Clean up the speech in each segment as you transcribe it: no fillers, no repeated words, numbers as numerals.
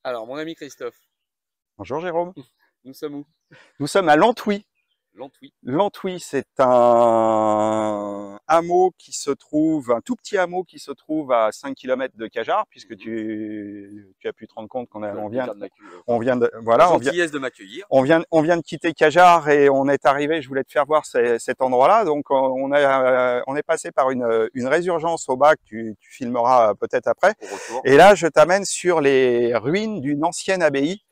Alors, mon ami Christophe, Bonjour Jérôme. nous sommes où? Nous sommes à Lantouy. Lantouy. Lantouy, c'est un hameau qui se trouve, un tout petit hameau qui se trouve à 5 km de Cajarc, puisque tu as pu te rendre compte qu'on Tu as le on vient, plaisir de m'accueillir. on Enfin, vient de, la voilà, gentillesse de m'accueillir. on vient de quitter Cajarc et on est arrivé. Je voulais te faire voir cet endroit-là. Donc on est passé par une résurgence au bas que tu filmeras peut-être après. Au retour. Et là, je t'amène sur les ruines d'une ancienne abbaye.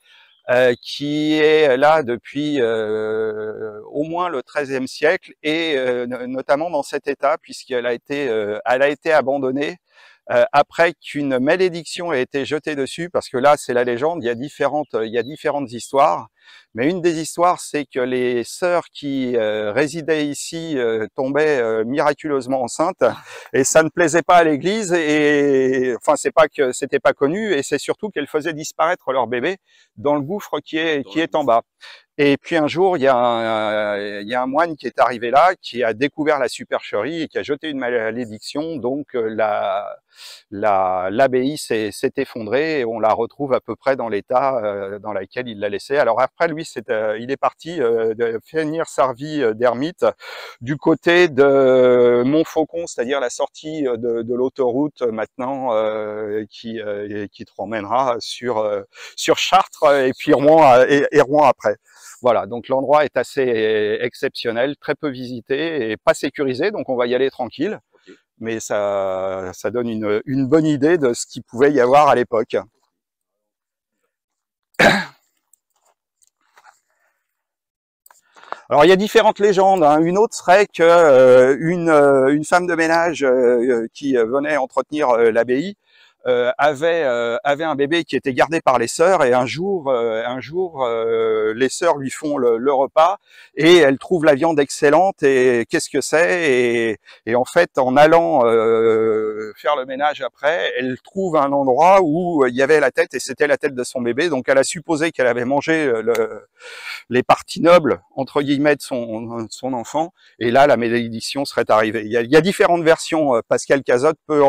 Qui est là depuis au moins le XIIIe siècle et notamment dans cet état puisqu'elle elle a été abandonnée après qu'une malédiction ait été jetée dessus, parce que là c'est la légende, il y a différentes histoires, mais une des histoires c'est que les sœurs qui résidaient ici tombaient miraculeusement enceintes et ça ne plaisait pas à l'église et enfin c'est pas que c'était pas connu et c'est surtout qu'elles faisaient disparaître leur bébé dans le gouffre qui est en bas. Et puis un jour, il y a un moine qui est arrivé là, qui a découvert la supercherie et qui a jeté une malédiction. Donc l'abbaye s'est effondrée et on la retrouve à peu près dans l'état dans lequel il l'a laissée. Alors après, lui, il est parti de finir sa vie d'ermite du côté de Montfaucon, c'est-à-dire la sortie de l'autoroute maintenant qui te ramènera sur Chartres et puis Rouen et Rouen après. Voilà, donc l'endroit est assez exceptionnel, très peu visité et pas sécurisé, donc on va y aller tranquille. Okay. Mais ça donne une bonne idée de ce qu'il pouvait y avoir à l'époque. Alors il y a différentes légendes. Hein. Une autre serait que une femme de ménage qui venait entretenir l'abbaye avait un bébé qui était gardé par les sœurs et un jour les sœurs lui font le repas et elle trouve la viande excellente et qu'est-ce que c'est et en fait en allant faire le ménage après elle trouve un endroit où il y avait la tête et c'était la tête de son bébé, donc elle a supposé qu'elle avait mangé les parties nobles entre guillemets de son enfant et là la malédiction serait arrivée. Il y a différentes versions. Pascal Cazotte peut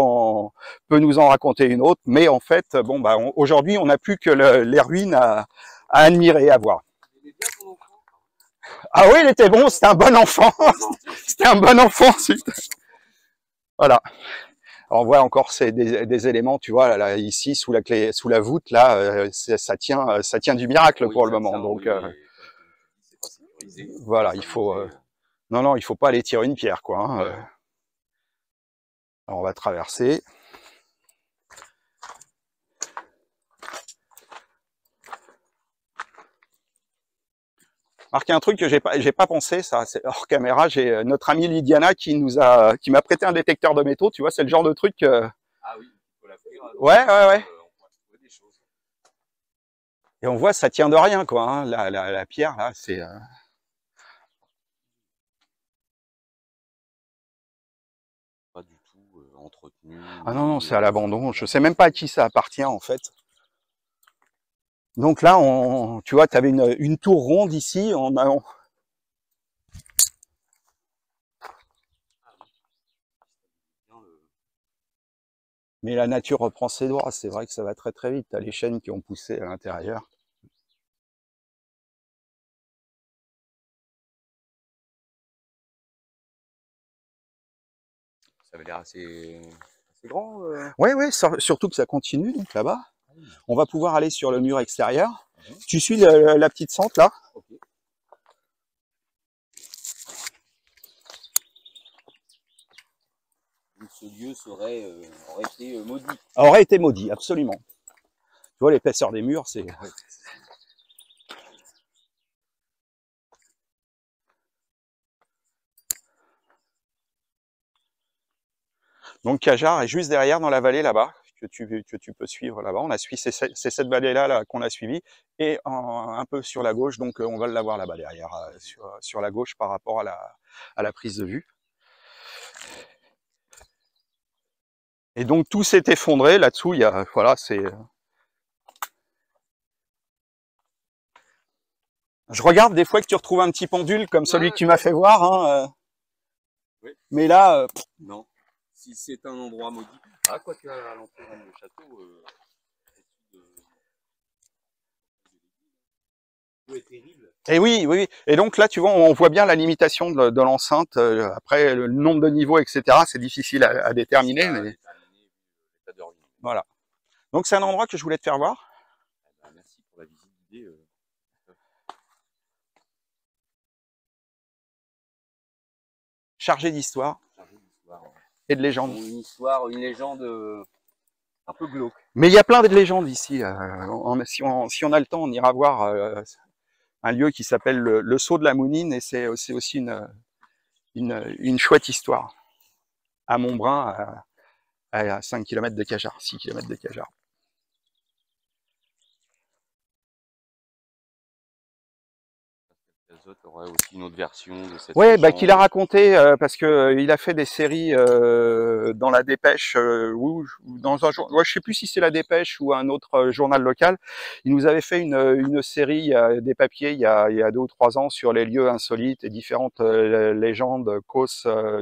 nous en raconter une autre, mais en fait, bon, bah, aujourd'hui, on n'a plus que les ruines à admirer, à voir. Ah oui, il était bon, c'était un bon enfant. C'était un bon enfant. Voilà. Alors, on voit encore des éléments, tu vois, là, ici, sous la clé, sous la voûte, là, ça tient du miracle pour le moment. Donc, voilà, il faut, non, il faut pas aller tirer une pierre, quoi. Hein. Alors, on va traverser. Alors qu'il y a un truc que j'ai pas pensé, ça, c'est hors caméra, j'ai notre amie Lydiana qui m'a prêté un détecteur de métaux, tu vois, c'est le genre de truc Ah oui, il faut la faire. Ouais. On pourra trouver des choses. Et on voit, ça tient de rien, quoi, hein. La pierre, là, c'est... Pas du tout entretenu. Ah non, c'est à l'abandon, je sais même pas à qui ça appartient, en fait. Donc là, tu vois, tu avais une tour ronde ici, mais la nature reprend ses droits, c'est vrai que ça va très très vite, tu as les chênes qui ont poussé à l'intérieur. Ça avait l'air assez grand. Ouais, surtout que ça continue, donc là-bas. On va pouvoir aller sur le mur extérieur. Tu suis la petite sente, là. Okay. Ce lieu aurait été maudit. Aurait été maudit, absolument. Tu vois, l'épaisseur des murs, c'est... Donc Cajarc est juste derrière dans la vallée là-bas, que tu peux suivre là-bas. On a suivi cette vallée-là là, qu'on a suivi et un peu sur la gauche, donc on va l'avoir là-bas derrière, sur la gauche par rapport à la prise de vue. Et donc tout s'est effondré là-dessous, il y a, voilà, c'est... Je regarde des fois que tu retrouves un petit pendule comme celui que tu m'as fait voir, hein, oui. Mais là... non, si c'est un endroit maudit. Ah, quoi que à l'entrée du château... L'eau est terrible. Et oui, oui, oui. Et donc là, tu vois, on voit bien la limitation de l'enceinte. Après, le nombre de niveaux, etc., c'est difficile à déterminer. Mais L'état de ruine. voilà. Donc c'est un endroit que je voulais te faire voir. Bah, merci pour la visite guidée. Chargé d'histoire Chargée d'histoire. et de légendes. Une histoire, une légende un peu glauque. Mais il y a plein de légendes ici. Si on a le temps, on ira voir un lieu qui s'appelle le Saut de la Mounine, et c'est aussi une chouette histoire. À Montbrun, à 5 km de Cajar, 6 km de Cajar. Azote aurait aussi une autre version de cette Ouais, légende. qu'il a raconté parce que il a fait des séries dans la Dépêche ou dans un jour, ouais, je sais plus si c'est la Dépêche ou un autre journal local. Il nous avait fait une série des papiers il y a 2 ou 3 ans sur les lieux insolites et différentes légendes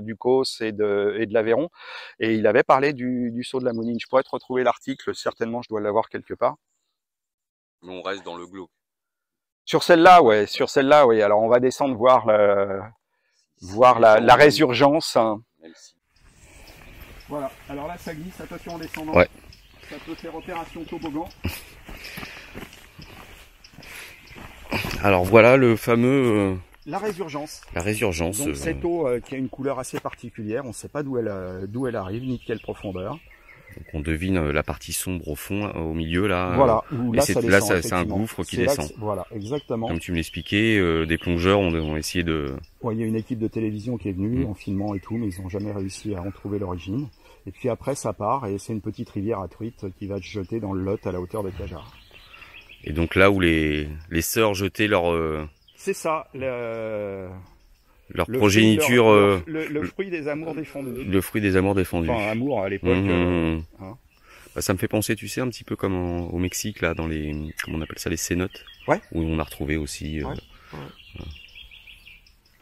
du Causse et de l'Aveyron, et il avait parlé du Saut de la Mounine. Je pourrais te retrouver l'article, certainement, je dois l'avoir quelque part. Mais on reste dans le glauque. Sur celle-là, ouais, sur celle-là, oui. Alors on va descendre voir la résurgence. Même si... Voilà, alors là ça glisse, attention en descendant. Ouais. Ça peut faire opération toboggan. Alors voilà le fameux... La résurgence. la résurgence. Donc cette eau qui a une couleur assez particulière, on ne sait pas d'où elle arrive, ni de quelle profondeur. Donc on devine la partie sombre au fond, au milieu là. Voilà, là c'est un gouffre qui descend. Voilà, exactement. Comme tu me l'expliquais, des plongeurs ont essayé de... Ouais, il y a une équipe de télévision qui est venue en filmant et tout, mais ils n'ont jamais réussi à en trouver l'origine. Et puis après ça part, et c'est une petite rivière à truites qui va se jeter dans le Lot à la hauteur de Cajar. Et donc là où les sœurs jetaient leur... C'est ça, leur progéniture... le fruit des amours défendus. Le fruit des amours défendus. Enfin, amour à l'époque. Hein. Bah, ça me fait penser, tu sais, un petit peu comme au Mexique, là, dans les... Comment on appelle ça, les cénotes. Ouais. Où on a retrouvé aussi... Ouais.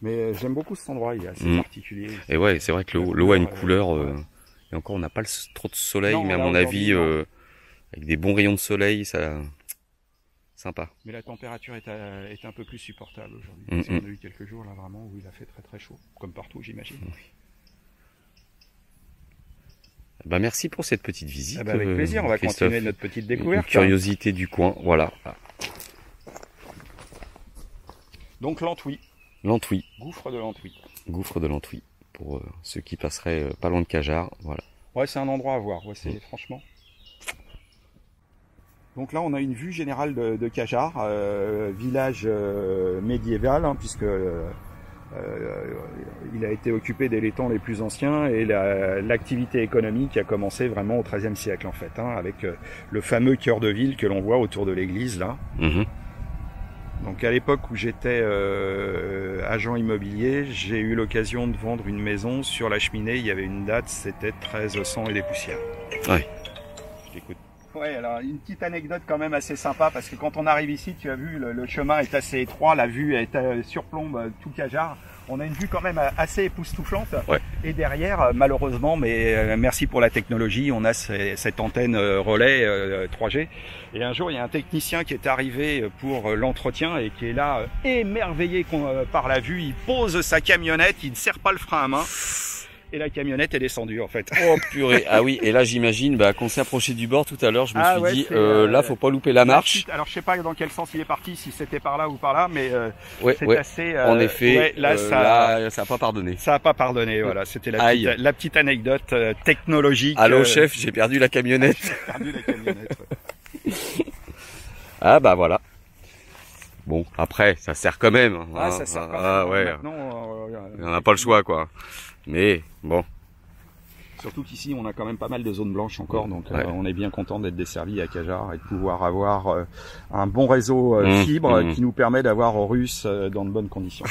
Mais j'aime beaucoup cet endroit, il est assez particulier. Et ouais, c'est vrai que l'eau a une couleur... Et encore, on n'a pas trop de soleil, non, mais à mon avis, avec des bons rayons de soleil, ça... Sympa. Mais la température est un peu plus supportable aujourd'hui. On a eu quelques jours là vraiment où il a fait très très chaud, comme partout j'imagine. Bah merci pour cette petite visite. Avec plaisir, on va continuer notre petite découverte. Une curiosité du coin, voilà. Donc l'Antouis. L'Antouis. Gouffre de l'Antouis. Gouffre de l'Antouis. Pour ceux qui passeraient pas loin de Cajar, voilà. Ouais, c'est un endroit à voir, ouais, c'est franchement. Donc là, on a une vue générale de Cajar, village médiéval, hein, puisque il a été occupé dès les temps les plus anciens, et l'activité économique a commencé vraiment au XIIIe siècle en fait, hein, avec le fameux cœur de ville que l'on voit autour de l'église là. Donc à l'époque où j'étais agent immobilier, j'ai eu l'occasion de vendre une maison. Sur la cheminée, il y avait une date, c'était 1300 et des poussières. Ouais. Je t'écoute. Ouais, alors une petite anecdote quand même assez sympa, parce que quand on arrive ici, tu as vu, le chemin est assez étroit, la vue est surplombe tout Cajar. On a une vue quand même assez époustouflante. Ouais. Et derrière, malheureusement, mais merci pour la technologie, on a cette antenne relais 3G. Et un jour, il y a un technicien qui est arrivé pour l'entretien et qui est là émerveillé par la vue. Il pose sa camionnette, il ne serre pas le frein à main. Et la camionnette est descendue en fait. Oh purée, ah oui, et là j'imagine, qu'on s'est approché du bord tout à l'heure, je me suis dit, là faut pas louper la marche. Alors je sais pas dans quel sens il est parti, si c'était par là ou par là, mais c'est assez... en effet, là, ça a pas pardonné. Ça a pas pardonné, voilà, c'était la petite anecdote technologique. Allô chef, j'ai perdu la camionnette. J'ai perdu la camionnette, Ah bah voilà. Bon, après, ça sert quand même. Ah, ça sert quand même. Ouais. On n'a pas le choix, quoi. Mais bon. Surtout qu'ici, on a quand même pas mal de zones blanches encore, donc on est bien content d'être desservi à Cajar et de pouvoir avoir un bon réseau fibre qui nous permet d'avoir Horus dans de bonnes conditions.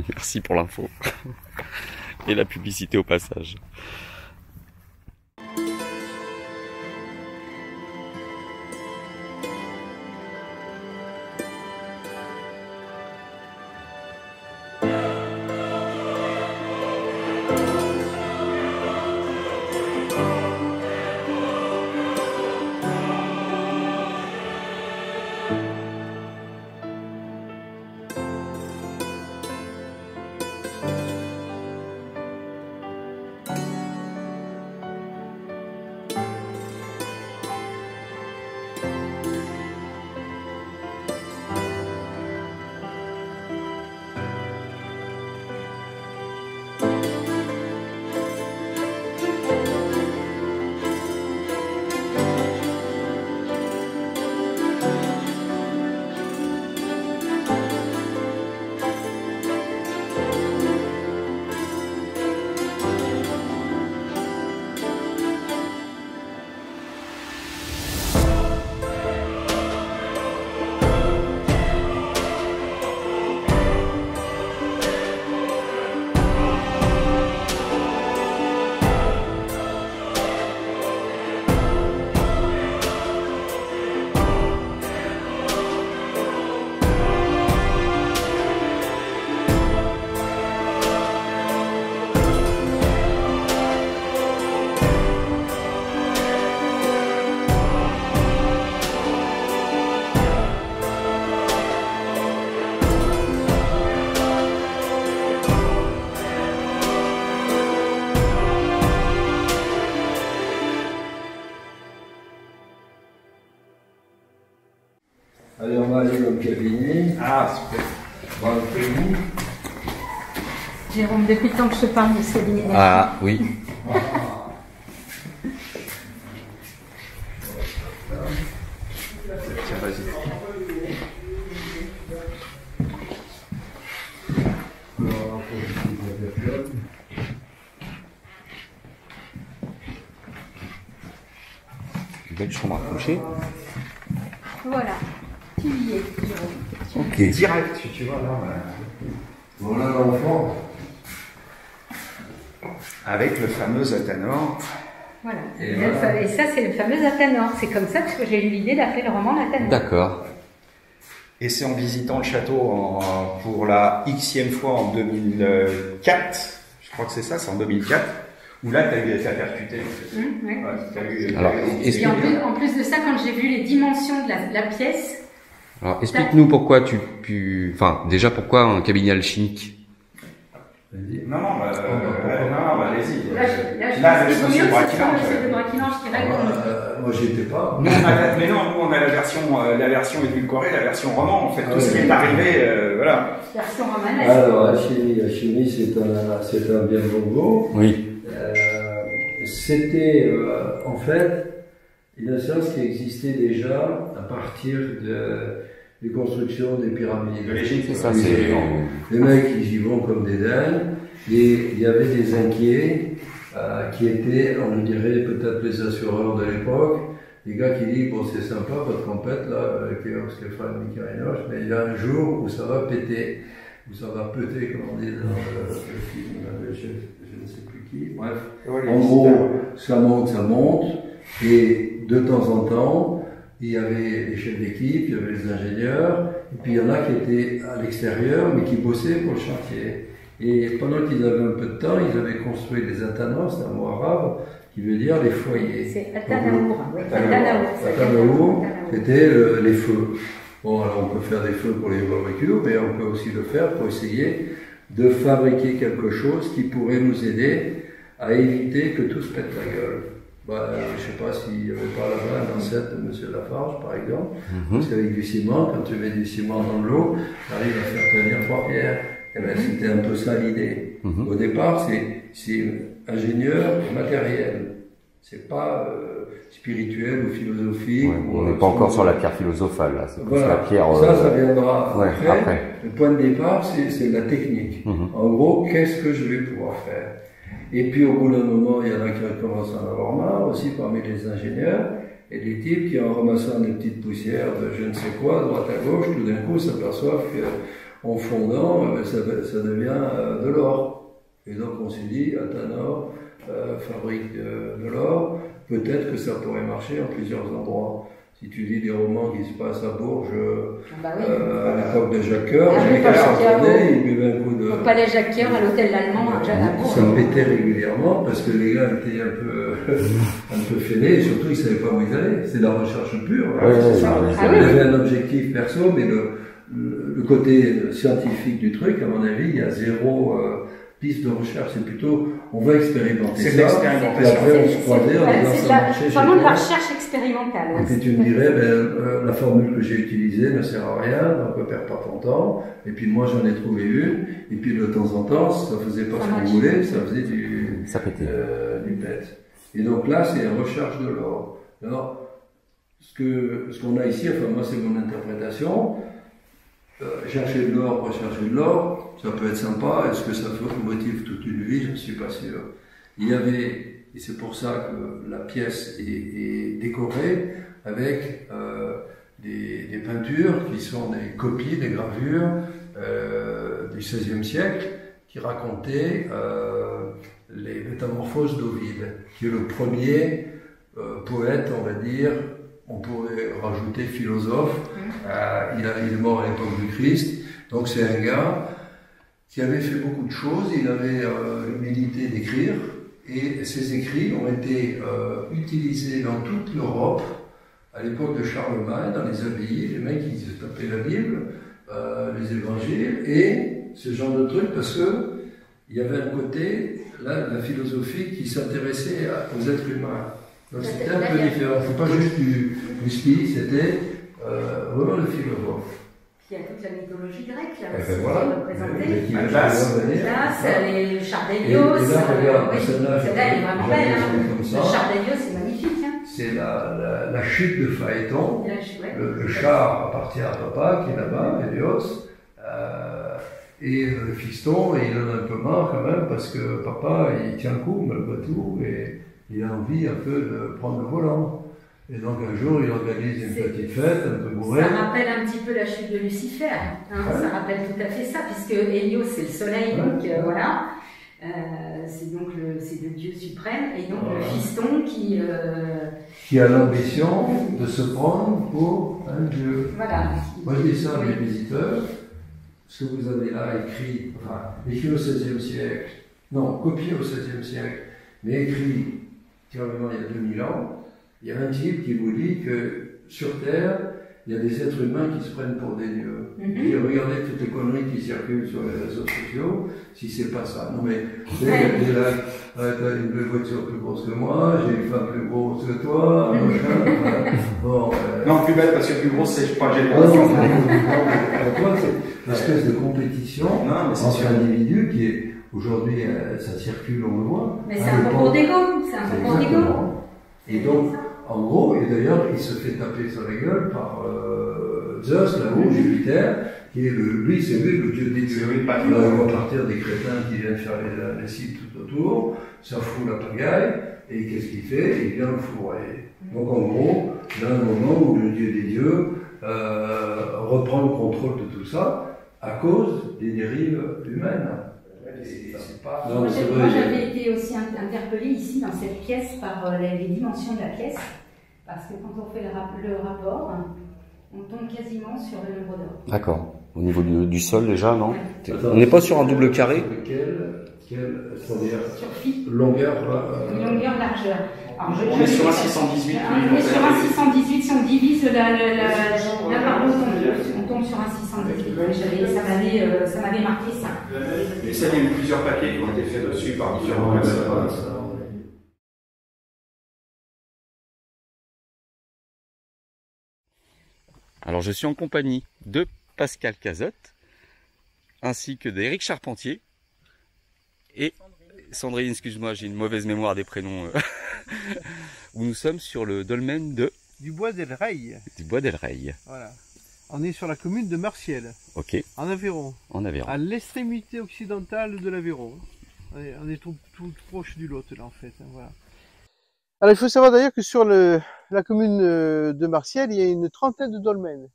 Merci pour l'info. Et la publicité au passage. Allez, on va aller dans le cabinet. Ah, super. Dans le pays. Jérôme, depuis le temps que je te parle de ce cabinet. Ah, oui. Tiens, vas-y. Une belle chambre à coucher. Voilà, tu y es, Jérôme. Ok. Direct, tu vois, là. Voilà l'enfant. Avec le fameux Athanor. Voilà. Et Et, voilà. et ça, c'est le fameux Athanor. C'est comme ça que j'ai eu l'idée d'appeler le roman l'Athanor. D'accord. Et c'est en visitant le château pour la xème fois en 2004, je crois que c'est ça, c'est en 2004, où là, t'as percuté. Oui. Ouais, t'as eu- Alors, Et en plus de ça, quand j'ai vu les dimensions de la pièce, Alors, explique-nous pourquoi enfin, déjà pourquoi un cabinet alchimique? Non, allez-y. là, je c'est pense qu'il vaut mieux le que ce soit braquinage. monsieur de braquinage qui règle. Moi, j'y étais pas. Mais non, nous on a la version édulcorée, la version roman, en fait, tout ce qui est arrivé, voilà. Version romanesque. Alors, Alchimie, c'est un bien bongo. Oui. C'était en fait une science qui existait déjà à partir des constructions des pyramides. De l'Égypte, C'est ça, Oui, c'est... les mecs, ils y vont comme des dingues. Et il y avait des inquiets qui étaient, on dirait, peut-être les assureurs de l'époque. Des gars qui disent, bon, c'est sympa, votre tempête, là, avec Stéphane Mikarinoche, mais il y a un jour où ça va péter. Où ça va péter, comme on dit dans le film, je ne sais plus qui. Bref, en gros, ça monte, et de temps en temps, il y avait les chefs d'équipe, il y avait les ingénieurs, et puis il y en a qui étaient à l'extérieur, mais qui bossaient pour le chantier. Et pendant qu'ils avaient un peu de temps, ils avaient construit les Atanos, c'est un mot arabe, qui veut dire les foyers. C'est Atanaour. Oui, Atanaour, c'était les feux. Bon, alors on peut faire des feux pour les barbecues, mais on peut aussi le faire pour essayer de fabriquer quelque chose qui pourrait nous aider à éviter que tout se pète la gueule. Bah, je ne sais pas s'il n'y avait pas là-bas un ancêtre de M. Lafarge, par exemple, parce qu'avec du ciment, quand tu mets du ciment dans de l'eau, tu arrives à faire tenir 3 pierres. Eh ben, c'était un peu ça l'idée. Au départ, c'est ingénieur matériel. C'est pas spirituel ou philosophique. Ouais, on n'est pas encore sur la pierre philosophale, là. C'est plus la pierre... Ça viendra ouais, après. Le point de départ, c'est la technique. En gros, qu'est-ce que je vais pouvoir faire? Et puis, au bout d'un moment, il y en a qui commencent à en avoir marre, aussi parmi les ingénieurs, et des types qui, en ramassant des petites poussières de je ne sais quoi, à droite à gauche, tout d'un coup s'aperçoivent qu'en fondant, ça devient de l'or. Et donc, on s'est dit, Athanor fabrique de l'or, peut-être que ça pourrait marcher en plusieurs endroits. Si tu lis des romans qui se passent à Bourges, à l'époque de Jacques Coeur, les gars s'entraînaient, ils buvaient un coup de... Au palais Jacques Coeur, à l'hôtel Lallemand, à Bourges. Ça pétait régulièrement parce que les gars étaient un peu fêlés et surtout ils ne savaient pas où ils allaient. C'est de la recherche pure. C'est ça. Il y avait un objectif perso, mais le côté scientifique du truc, à mon avis, il y a zéro piste de recherche. C'est plutôt, on va expérimenter ça. C'est de l'expérimentation. Et après, on se croisait en disant ça marchait. C'est vraiment de la recherche expérimentale. Et puis tu me dirais, la formule que j'ai utilisée ne sert à rien, donc ne perds pas ton temps. Et puis moi j'en ai trouvé une, et puis de temps en temps, ça faisait pas ce qu'on voulait, ça faisait du pet. Et donc là, c'est la recherche de l'or. Alors, ce qu'on a ici, enfin moi c'est mon interprétation, chercher de l'or, rechercher de l'or, ça peut être sympa. Est-ce que ça motive toute une vie? Je ne suis pas sûr. Il y avait, et c'est pour ça que la pièce est décorée avec des peintures qui sont des copies, des gravures du XVIe siècle qui racontaient les métamorphoses d'Ovide, qui est le premier poète, on va dire. On pourrait rajouter philosophe. Il est mort à l'époque du Christ. Donc c'est un gars qui avait fait beaucoup de choses. Il avait l'humilité d'écrire. Et ses écrits ont été utilisés dans toute l'Europe. À l'époque de Charlemagne, dans les abbayes, les mecs ils se tapaient la Bible, les évangiles, et ce genre de trucs, parce que il y avait un côté, là, la philosophie qui s'intéressait aux êtres humains. Donc c'était un peu différent. C'est pas juste du whisky, c'était vraiment le philosophe. Il y a toute la mythologie grecque là Et aussi ben voilà. représentée. Là, les chars d'Hélios. Et là, regarde, Oui, celle-là, celle-là elle est vraiment belle. Hein. comme ça. Le char d'Hélios, c'est magnifique. Hein. C'est la chute de Phaéton. Ouais. Le char appartient à papa qui est là-bas, Hélios. Et le fiston, il en a un peu marre quand même parce que papa, il tient le coup malgré tout et il a envie un peu de prendre le volant. Et donc un jour, il organise une petite fête un peu bourrée. Ça rappelle un petit peu la chute de Lucifer. Hein. Ouais. Ça rappelle tout à fait ça, puisque Hélios, c'est le soleil, donc voilà. C'est donc c'est le Dieu suprême, et donc le fiston qui a l'ambition de se prendre pour un Dieu. Voilà. Moi, je dis ça à mes visiteurs. Ce que vous avez là écrit, enfin, écrit au XVIe siècle, non, copié au XVIe siècle, mais écrit carrément il y a 2000 ans, il y a un type qui vous dit que sur Terre, il y a des êtres humains qui se prennent pour des dieux. Et regardez toutes les conneries qui circulent sur les réseaux sociaux, si c'est pas ça. Non mais, j'ai là, t'as une belle voiture plus grosse que moi, j'ai une femme plus grosse que toi, machin. Bon, non, plus belle parce que plus grosse, c'est pas génial. Toi, c'est une espèce de compétition entre individus qui est, aujourd'hui, ça circule, on le voit. Mais c'est un concours d'ego, c'est un concours d'ego. Et donc, en gros, et d'ailleurs, il se fait taper sur la gueule par Zeus, là-haut, Jupiter, qui est lui, c'est lui le dieu des dieux. On va partir des crétins qui viennent faire les sites tout autour, ça fout la pagaille, et qu'est-ce qu'il fait? Il vient le fourrer. Donc, en gros, il y a un moment où le dieu des dieux reprend le contrôle de tout ça à cause des dérives humaines. Moi, j'avais été aussi interpellée ici dans cette pièce par les dimensions de la pièce, parce que quand on fait le rapport, on tombe quasiment sur le nombre d'or. D'accord. Au niveau du sol déjà, non? Ouais. On n'est pas sur un double carré? C'est-à-dire sur phi. Longueur, largeur. Alors, on est sur un 618. On est sur un 618, si on divise la par deux, on tombe sur un 618. Ça m'avait marqué ça. Et ça, il y a eu plusieurs papiers qui ont été faits dessus par différents personnes. Alors je suis en compagnie de Pascal Cazotte, ainsi que d'Éric Charpentier et Sandrine, excuse-moi, j'ai une mauvaise mémoire des prénoms, où nous sommes sur le dolmen du Bois d'El Rey. Du Bois d'El Rey. Voilà. On est sur la commune de Marciel. Ok. En Aveyron. En Aveyron. À l'extrémité occidentale de l'Aveyron. On est tout proche du Lot là en fait. Voilà. Alors il faut savoir d'ailleurs que sur la commune de Marciel, il y a une trentaine de dolmens.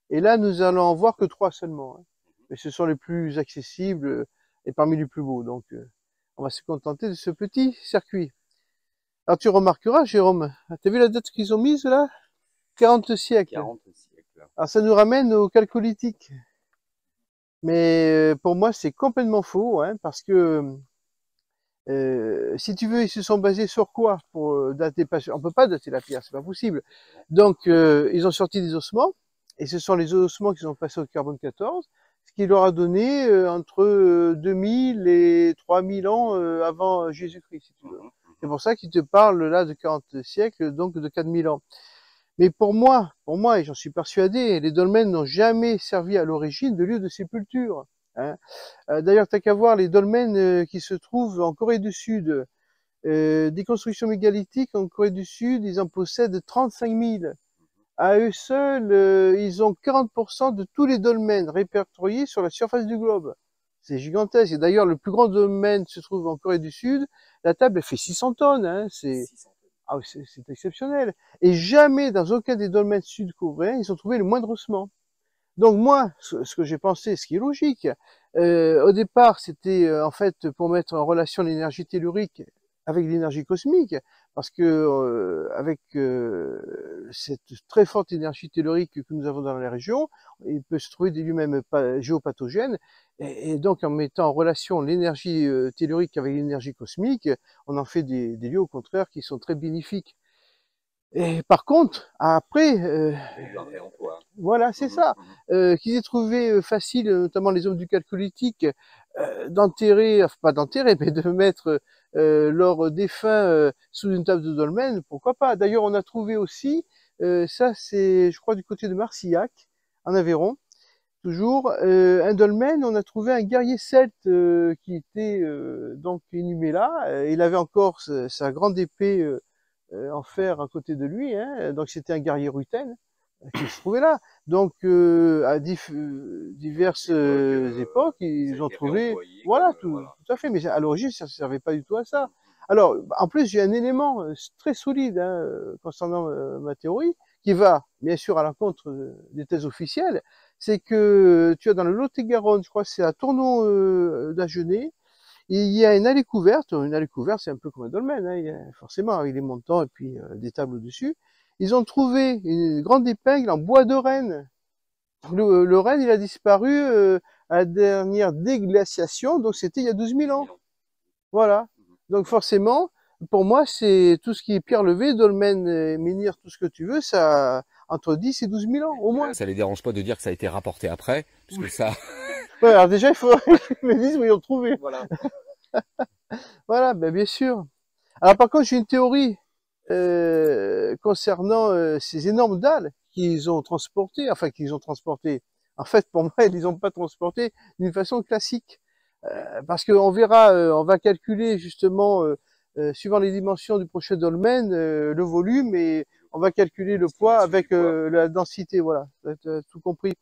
Et là, nous allons en voir que 3 seulement. Hein. Mais ce sont les plus accessibles et parmi les plus beaux. Donc on va se contenter de ce petit circuit. Alors tu remarqueras, Jérôme, tu as vu la date qu'ils ont mise là? 40 siècles. 40 siècles. Alors ça nous ramène au chalcolithique. Mais pour moi, c'est complètement faux, hein, parce que si tu veux, ils se sont basés sur quoi pour dater? On peut pas dater la pierre, c'est pas possible. Donc ils ont sorti des ossements, et ce sont les ossements qui sont passés au carbone 14, ce qui leur a donné entre 2000 et 3000 ans avant Jésus-Christ, si tu veux. C'est pour ça qu'ils te parlent là de 40 siècles, donc de 4000 ans. Mais pour moi, et j'en suis persuadé, les dolmens n'ont jamais servi à l'origine de lieu de sépulture. Hein. D'ailleurs, t'as qu'à voir les dolmens qui se trouvent en Corée du Sud. Des constructions mégalithiques en Corée du Sud, ils en possèdent 35 000. À eux seuls, ils ont 40% de tous les dolmens répertoriés sur la surface du globe. C'est gigantesque. Et d'ailleurs, le plus grand dolmen se trouve en Corée du Sud. La table, elle fait 600 tonnes. Hein. C'est exceptionnel. Et jamais, dans aucun des dolmens sud-coréens, ils ont trouvé le moindre ossement. Donc moi, ce que j'ai pensé, ce qui est logique, au départ, c'était en fait pour mettre en relation l'énergie tellurique avec l'énergie cosmique, parce que avec cette très forte énergie tellurique que nous avons dans la région, il peut se trouver des lieux même géopathogènes, et donc en mettant en relation l'énergie tellurique avec l'énergie cosmique, on en fait des lieux au contraire qui sont très bénéfiques. Et par contre, après, voilà, c'est ça, qu'ils aient trouvé facile, notamment les hommes du chalcolithique, d'enterrer, enfin pas d'enterrer, mais de mettre leurs défunts sous une table de dolmen, pourquoi pas. D'ailleurs, on a trouvé aussi Ça, c'est, je crois, du côté de Marcillac, en Aveyron. Toujours, un dolmen, on a trouvé un guerrier celte qui était donc inhumé là. Il avait encore sa grande épée en fer à côté de lui, hein. Donc c'était un guerrier rutène qui se trouvait là. Donc à diverses époques, ils ont trouvé, voilà, tout à fait. Mais à l'origine, ça ne servait pas du tout à ça. Alors, en plus, j'ai un élément très solide hein, concernant ma théorie, qui va bien sûr à l'encontre des thèses officielles. C'est que tu as dans le Lot-et-Garonne, je crois que c'est à Tournon d'Agenais, il y a une allée couverte. Une allée couverte, c'est un peu comme un dolmen, hein, il y a, forcément, avec les montants et puis des tables au-dessus. Ils ont trouvé une grande épingle en bois de renne. Le renne, il a disparu à la dernière déglaciation, donc c'était il y a 12 000 ans. Voilà. Donc forcément, pour moi, c'est tout ce qui est pierre levée, dolmen, menhir, tout ce que tu veux, ça entre 10 et 12 000 ans, au moins. Ça les dérange pas de dire que ça a été rapporté après, parce que ça... Ouais, alors déjà, il faudrait qu'ils me disent où ils ont trouvé. Voilà. Voilà, ben bien sûr. Alors par contre, j'ai une théorie concernant ces énormes dalles qu'ils ont transportées, enfin qu'ils ont transportées. En fait, pour moi, ils les ont pas transportées d'une façon classique. Parce qu'on verra, on va calculer justement, suivant les dimensions du prochain dolmen, le volume et on va calculer le poids avec la densité, voilà, tu as tout compris.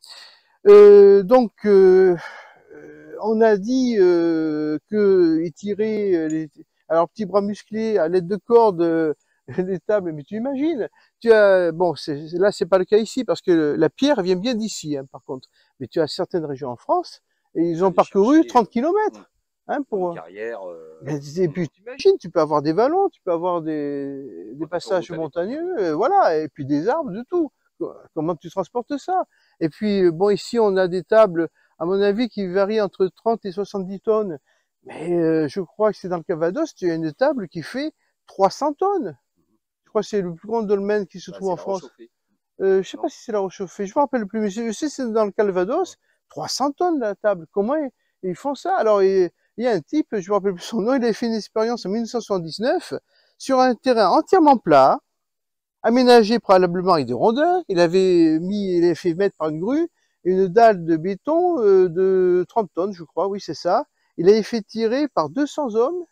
Donc, on a dit qu'ils tiraient à leurs petits bras musclés à l'aide de cordes les tables, mais tu imagines, tu as, bon, là c'est pas le cas ici parce que la pierre vient bien d'ici, hein, par contre, mais tu as certaines régions en France et ils ont parcouru 30 km. Hein, pour une carrière. Et puis t'imagines, tu peux avoir des vallons, tu peux avoir des passages montagneux, voilà, et puis des arbres, de tout. Comment tu transportes ça? Et puis bon, ici on a des tables, à mon avis, qui varient entre 30 et 70 tonnes. Mais je crois que c'est dans le Calvados, tu as une table qui fait 300 tonnes. Je crois que c'est le plus grand dolmen qui se trouve en France. Je sais pas si c'est la Rechauffée, je me rappelle plus, mais je sais que c'est dans le Calvados, 300 tonnes la table. Comment ils font ça? Alors il y a un type, je me rappelle plus son nom, il avait fait une expérience en 1979 sur un terrain entièrement plat, aménagé préalablement avec des rondeurs. Il avait fait mettre par une grue une dalle de béton de 30 tonnes, je crois, oui c'est ça. Il avait fait tirer par 200 hommes,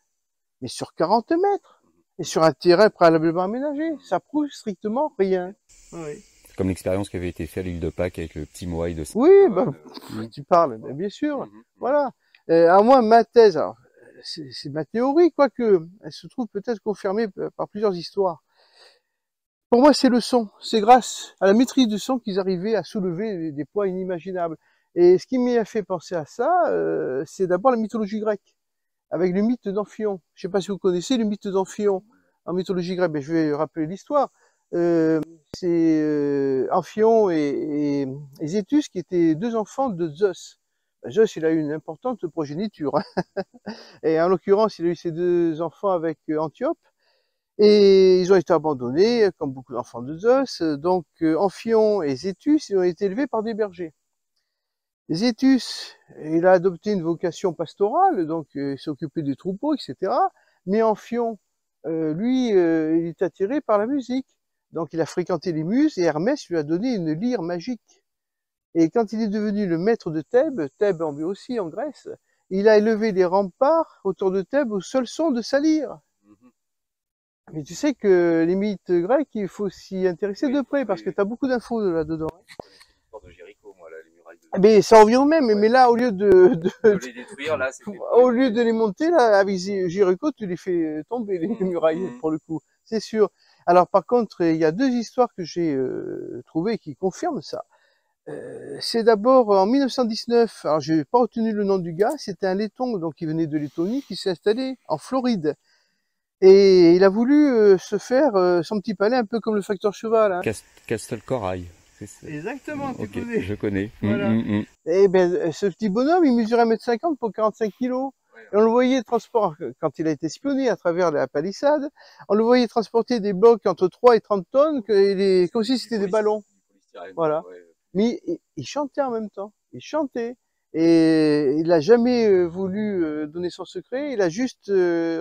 mais sur 40 mètres. Et sur un terrain préalablement aménagé. Ça prouve strictement rien. Oui. Comme l'expérience qui avait été faite à l'île de Pâques avec le petit Moai de... Oui, bah, tu parles, bien sûr. Voilà. À moi, ma thèse, c'est ma théorie, quoique elle se trouve peut-être confirmée par plusieurs histoires. Pour moi, c'est le son. C'est grâce à la maîtrise du son qu'ils arrivaient à soulever des poids inimaginables. Et ce qui m'y a fait penser à ça, c'est d'abord la mythologie grecque, avec le mythe d'Amphion. Je ne sais pas si vous connaissez le mythe d'Amphion en mythologie grecque, mais je vais rappeler l'histoire. C'est Amphion et Zétus qui étaient deux enfants de Zeus. Zeus, il a eu une importante progéniture. Hein. Et en l'occurrence, il a eu ses deux enfants avec Antiope. Et ils ont été abandonnés, comme beaucoup d'enfants de Zeus. Donc, Amphion et Zétus, ils ont été élevés par des bergers. Zétus, il a adopté une vocation pastorale, donc il s'occupait des troupeaux, etc. Mais Amphion, lui, il est attiré par la musique. Donc il a fréquenté les muses et Hermès lui a donné une lyre magique. Et quand il est devenu le maître de Thèbes, Thèbes en lui aussi en Grèce, il a élevé les remparts autour de Thèbes au seul son de sa lyre. Mais tu sais que les mythes grecs, il faut s'y intéresser de près parce que tu as beaucoup d'infos là-dedans. De Jéricho, moi, là, les murailles de... Mais ça revient au même, ouais. Mais là, au lieu de les détruire, là, au lieu de les monter, là, avec Jéricho, tu les fais tomber, les murailles, pour le coup. C'est sûr. Alors, par contre, il y a deux histoires que j'ai trouvées qui confirment ça. C'est d'abord en 1919, alors j'ai pas retenu le nom du gars, c'était un Letton, donc qui venait de Lettonie, qui s'est installé en Floride. Et il a voulu se faire son petit palais un peu comme le facteur cheval. Hein. Castle Corail. Exactement, tu connais. Je connais. Voilà. Et ben, ce petit bonhomme, il mesurait 1,50 m pour 45 kg. Et on le voyait transporter, quand il a été espionné à travers la palissade, on le voyait transporter des blocs entre 3 et 30 tonnes, comme si c'était des ballons. Voilà. Mais il chantait en même temps. Il chantait. Et il n'a jamais voulu donner son secret. Il a juste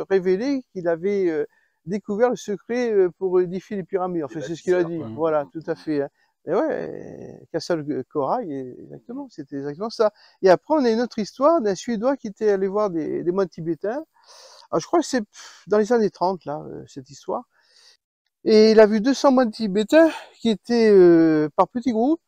révélé qu'il avait découvert le secret pour édifier les pyramides. Enfin, c'est ce qu'il a dit. Voilà, tout à fait. Hein. Et ouais, Castle Corail, exactement, c'était exactement ça. Et après, on a une autre histoire d'un Suédois qui était allé voir des moines tibétains. Alors, je crois que c'est dans les années 30, là, cette histoire. Et il a vu 200 moines tibétains qui étaient par petits groupes.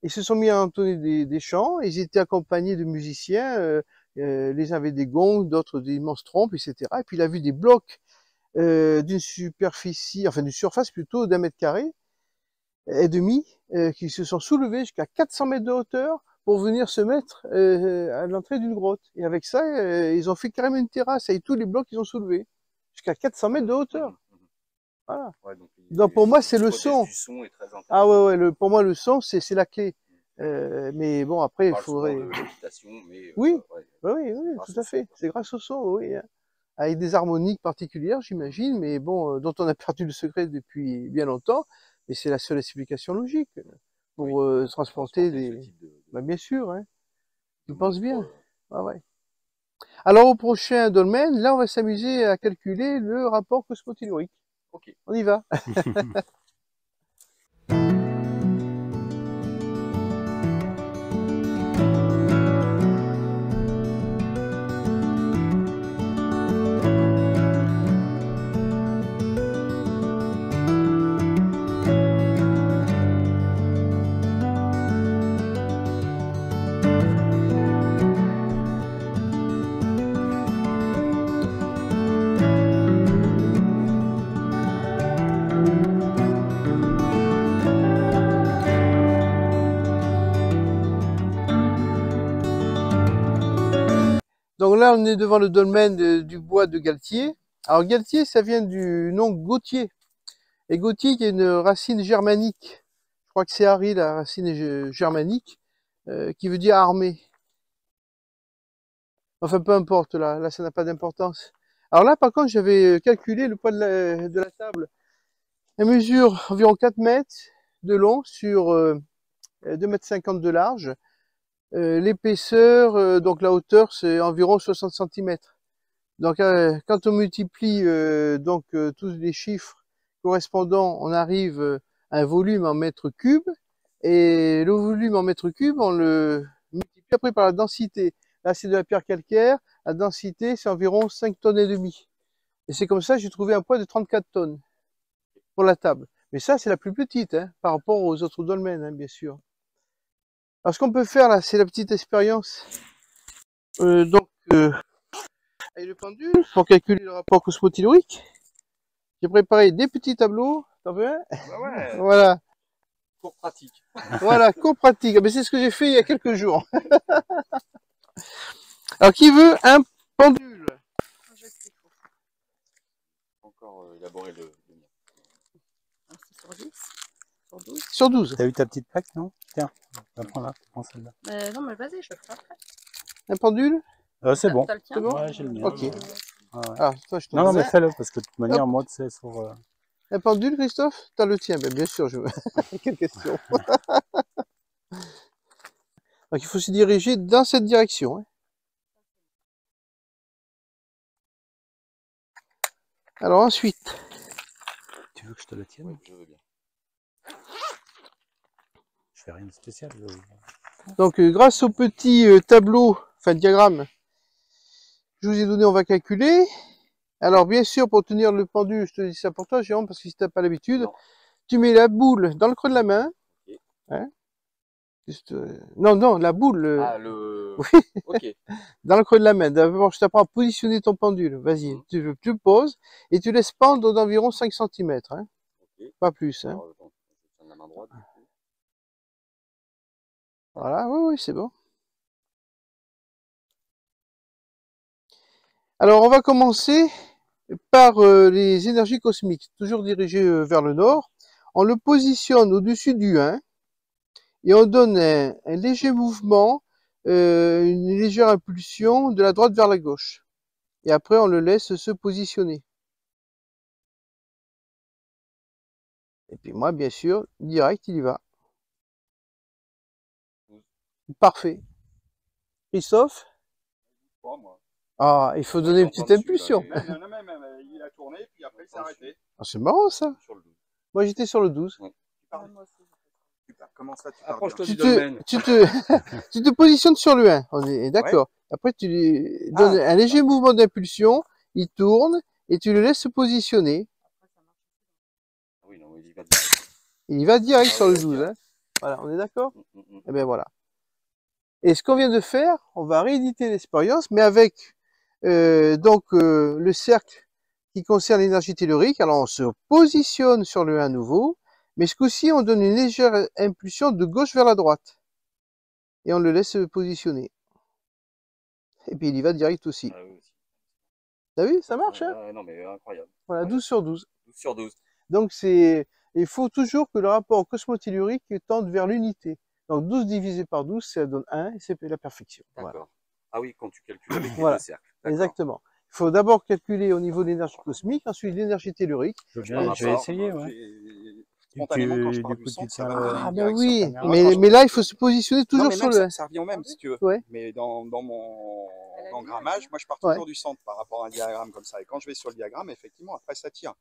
Ils se sont mis à entonner des chants. Ils étaient accompagnés de musiciens. Les uns avaient des gongs, d'autres des immenses trompes, etc. Et puis il a vu des blocs d'une superficie, enfin d'une surface plutôt d'1 m² et demi, qui se sont soulevés jusqu'à 400 mètres de hauteur pour venir se mettre à l'entrée d'une grotte. Et avec ça, ils ont fait carrément une terrasse avec tous les blocs qu'ils ont soulevés, jusqu'à 400 mètres de hauteur. Voilà. Ouais, donc pour moi, c'est le son. Ah ouais, pour moi, le son, c'est la clé. Mais bon, après, il faudrait... Oui, oui, tout à fait. C'est grâce au son, oui. Avec des harmoniques particulières, j'imagine, mais bon, dont on a perdu le secret depuis bien longtemps. Mais c'est la seule explication logique pour transporter des... Bah, bien sûr, hein. Je pense bien. Ah ouais. Alors au prochain dolmen, là, on va s'amuser à calculer le rapport cosmotellurique. Ok. On y va. Donc là, on est devant le dolmen du bois de Galtier. Alors Galtier, ça vient du nom Gauthier. Et Gauthier, qui est une racine germanique. Je crois que c'est Harry, la racine germanique, qui veut dire armée. Enfin, peu importe, là ça n'a pas d'importance. Alors là, par contre, j'avais calculé le poids de la table. Elle mesure environ 4 mètres de long sur 2,50 m de large. L'épaisseur, donc la hauteur, c'est environ 60 cm. Donc quand on multiplie tous les chiffres correspondants, on arrive à un volume en mètres cubes. Et le volume en mètres cubes, on le multiplie après par la densité. Là, c'est de la pierre calcaire. La densité, c'est environ 5,5 tonnes. Et c'est comme ça que j'ai trouvé un poids de 34 tonnes pour la table. Mais ça, c'est la plus petite, hein, par rapport aux autres dolmens, hein, bien sûr. Alors, ce qu'on peut faire là, c'est la petite expérience. Avec le pendule, pour calculer le rapport cosmotellurique, j'ai préparé des petits tableaux. T'en veux un? Bah ouais. Voilà. Cours pratique. Voilà, cours pratique. Mais c'est ce que j'ai fait il y a quelques jours. Alors, qui veut un pendule? Encore élaborer le mien. Sur 10? Sur 12? Sur 12. T'as eu ta petite plaque, non? Tiens, prends-la, prends celle-là. Non, mais vas-y, je le ferai après. Un pendule? C'est bon. C'est bon? Ouais, j'ai le mien. Ok. Ah, ouais. Alors, toi, je te non, mais fais-le, parce que de toute manière, moi, tu sais, sur... Un pendule, Christophe? T'as le tien? Ben, bien sûr, je veux. Quelle question. Donc, il faut se diriger dans cette direction. Hein. Alors, ensuite. Tu veux que je te le tienne? Oui, je veux bien. Je fais rien de spécial. Donc, grâce au petit tableau, enfin diagramme, je vous ai donné, on va calculer. Alors, bien sûr, pour tenir le pendule, je te dis ça pour toi, Jérôme, parce que si tu n'as pas l'habitude, tu mets la boule dans le creux de la main. Okay. Hein? Juste, non, la boule. Ah, le... Oui. Ok. Dans le creux de la main. D'abord, je t'apprends à positionner ton pendule. Vas-y, tu le poses et tu laisses pendre d'environ 5 cm. Hein? Okay. Pas plus. Hein? Alors, attends, je tiens la main droite. Voilà, oui, c'est bon. Alors, on va commencer par les énergies cosmiques, toujours dirigées vers le nord. On le positionne au-dessus du 1 et on donne un léger mouvement, une légère impulsion de la droite vers la gauche. Et après, on le laisse se positionner. Et puis moi, bien sûr, direct, il y va. Parfait. Christophe? Ah, il faut donner une petite impulsion. tourné, puis après il s'est arrêté. Ah, c'est marrant ça. Sur le 12. Moi j'étais sur le 12. Ouais. Comment ça, tu parles Approche-toi Tu du dolmen. tu te positionnes sur le 1, on est d'accord. Après tu lui donnes un léger mouvement d'impulsion, il tourne et tu le laisses se positionner. Oui, non, il y va direct. Il y va direct sur le 12. Hein. Voilà, on est d'accord? Et bien voilà. Et ce qu'on vient de faire, on va rééditer l'expérience, mais avec le cercle qui concerne l'énergie tellurique. Alors on se positionne sur le 1 nouveau, mais ce coup-ci on donne une légère impulsion de gauche vers la droite. Et on le laisse se positionner. Et puis il y va direct aussi. Ah, oui, aussi. T'as vu, ça marche, hein? Non mais incroyable. Voilà, 12 sur 12. 12 sur 12. Donc il faut toujours que le rapport cosmotellurique tende vers l'unité. Donc 12 divisé par 12, ça donne 1 et c'est la perfection. D'accord. Voilà. Ah oui, quand tu calcules avec les Voilà. deux cercles. Exactement. Il faut d'abord calculer au niveau de l'énergie cosmique, ensuite l'énergie tellurique. Je vais essayer, ouais. Spontanément, quand je parle du centre, ça va me donner Ah une ben direction. oui, mais là il faut se positionner toujours mais sur même le 1. ça revient au même, si tu veux. Ouais. Mais dans mon grammage, moi je pars toujours du centre par rapport à un diagramme comme ça. Et quand je vais sur le diagragramme, effectivement, après ça tire.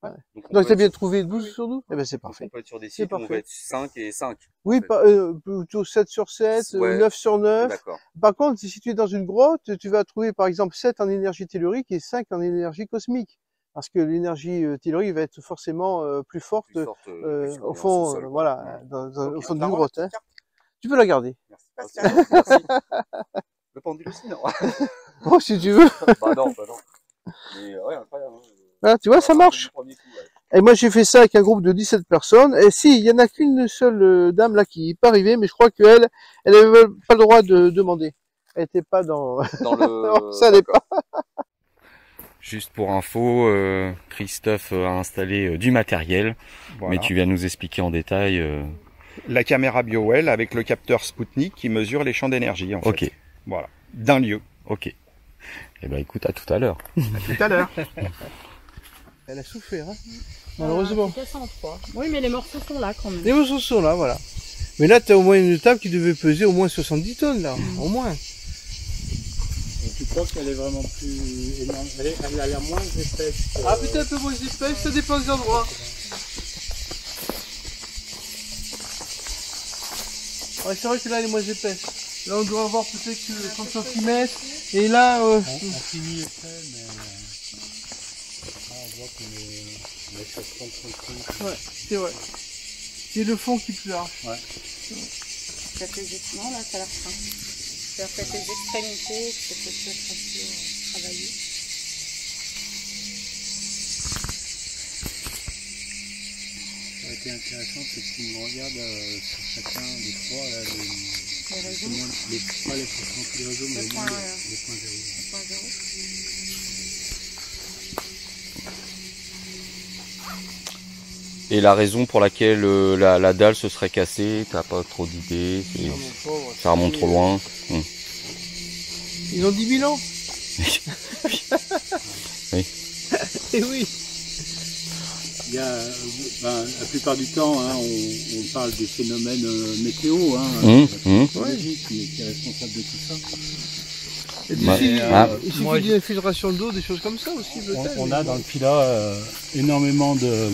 Ouais. Donc tu as bien trouvé 12 sur 12? Eh ben c'est parfait. On peut être sur des sites où on va être 5 et 5. Oui, plutôt 7 sur 7, 9 sur 9. D'accord. Par contre, si tu es dans une grotte, tu vas trouver par exemple 7 en énergie tellurique et 5 en énergie cosmique. Parce que l'énergie tellurique va être forcément plus forte au fond, au fond d'une grotte. Hein. Tu peux la garder. Merci. Merci. Le pendule aussi, non? Oh, si tu veux. Bah non. Mais ouais, incroyable. Ah, tu vois, ça marche. Et moi, j'ai fait ça avec un groupe de 17 personnes. Et si, il y en a qu'une seule dame là qui n'est pas arrivée, mais je crois qu'elle n'avait pas le droit de demander. Elle n'était pas dans le... Non, ça n'allait pas. Juste pour info, Christophe a installé du matériel, mais tu viens nous expliquer en détail. La caméra BioWell avec le capteur Spoutnik qui mesure les champs d'énergie, en fait. Ok. Voilà. D'un lieu. Ok. Eh ben écoute, à tout à l'heure. À tout à l'heure. Elle a souffert, hein, malheureusement. C'est cassé en 3. Oui, mais les morceaux sont là quand même. Les morceaux sont là, voilà. Mais là, tu as au moins une table qui devait peser au moins 70 tonnes, là, au moins. Et tu crois qu'elle est vraiment plus énorme? Elle a l'air moins épaisse. Ah, peut-être un peu moins épaisse, ça dépend des endroits. Ouais, c'est vrai que là, elle est moins épaisse. Là, on doit avoir peut-être 30 cm. Et là... On finit épais, mais... on voit qu'on est sur 30 cm. Ouais, c'est vrai. C'est le fond qui est plus large. Ouais. Peut-être les... Non, là, ça a l'air fin. C'est peut-être les extrémités, que c'est peut-être un peu travaillé. Ce qui a été intéressant, c'est que tu me regardes sur chacun des trois, là, pas les pourcentages de réseau, mais les points zéro. Et la raison pour laquelle la dalle se serait cassée, t'as pas trop d'idées, ça remonte trop loin. Ils ont 10 000 ans. Oui. Et oui. Il y a, la plupart du temps, hein, on parle des phénomènes météo, qui est responsable de tout ça. Et puis, il suffit d'une infiltration d'eau, des choses comme ça aussi, peut-être. On a dans le Pilat énormément de,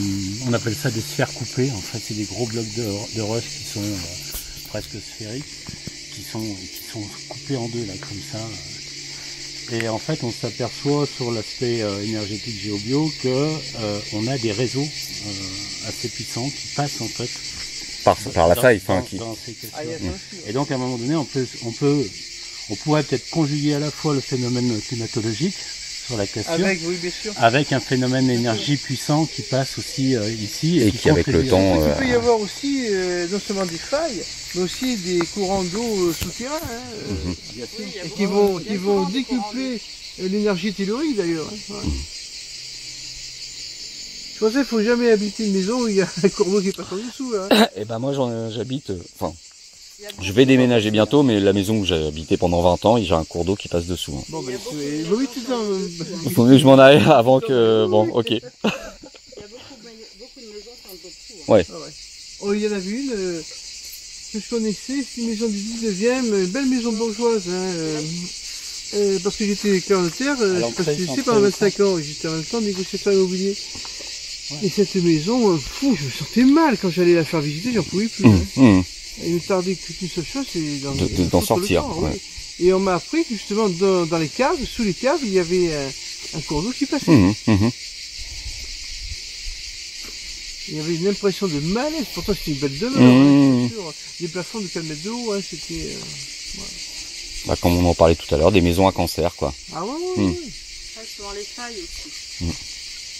on appelle ça des sphères coupées. En fait, c'est des gros blocs de roches qui sont presque sphériques, qui sont coupés en deux là, comme ça. Et en fait, on s'aperçoit sur l'aspect énergétique géobio que on a des réseaux assez puissants qui passent en fait par la faille, dans ces et donc à un moment donné, on pourrait peut-être conjuguer à la fois le phénomène climatologique sur la cassure, avec un phénomène d'énergie puissant qui passe aussi ici et qui avec le temps. Il peut y avoir aussi non seulement des failles, mais aussi des courants d'eau souterrains, et qui vont décupler l'énergie tellurique d'ailleurs. Hein. Ouais. Je pensais qu'il ne faut jamais habiter une maison où il y a un cours d'eau qui passe en dessous. Hein. Et ben moi j'habite, je vais déménager bientôt, mais la maison où j'ai habité pendant 20 ans, j'ai un cours d'eau qui passe dessous. Hein. Bon, il faut mieux que je m'en aille avant que... Bon, ok. Il y a beaucoup de maisons qui ont de l'eau dessous. Ouais. Ah ouais. Oh, il y en avait une que je connaissais, c'est une maison du 19e, une belle maison bourgeoise. Hein, Parce que j'étais clerc notaire, je sais pas si tu sais, pendant 25 ans, j'étais en même temps négociateur immobilier. Ouais. Et cette maison, je me sentais mal quand j'allais la faire visiter, j'en pouvais plus. Il me tardait qu'une seule chose, c'est d'en sortir. Temps, ouais. Oui. Et on m'a appris que justement dans les caves, sous les caves, il y avait un cours d'eau qui passait. Il y avait une impression de malaise, pourtant c'était une belle demeure, bien sûr. Des plafonds de 4 mètres de haut, c'était... Bah, comme on en parlait tout à l'heure, des maisons à cancer, quoi. Ah ouais, ouais. Souvent les failles aussi.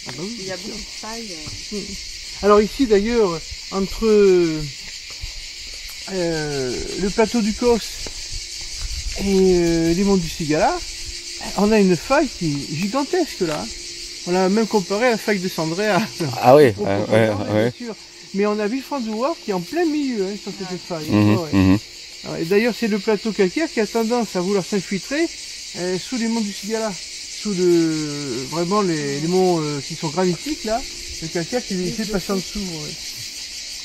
Ah bah oui, il y a beaucoup de failles. Alors ici d'ailleurs, entre le plateau du Cos et les monts du Cigala, on a une faille qui est gigantesque là. On l'a même comparé à la faille de Sandré. Ah oui, bien sûr. Mais on a Villefranche-de-Ward qui est en plein milieu sur cette faille. Et d'ailleurs, c'est le plateau calcaire qui a tendance à vouloir s'infiltrer sous les monts du Cigala, sous vraiment les monts qui sont granitiques là, le calcaire qui est fait passer en dessous.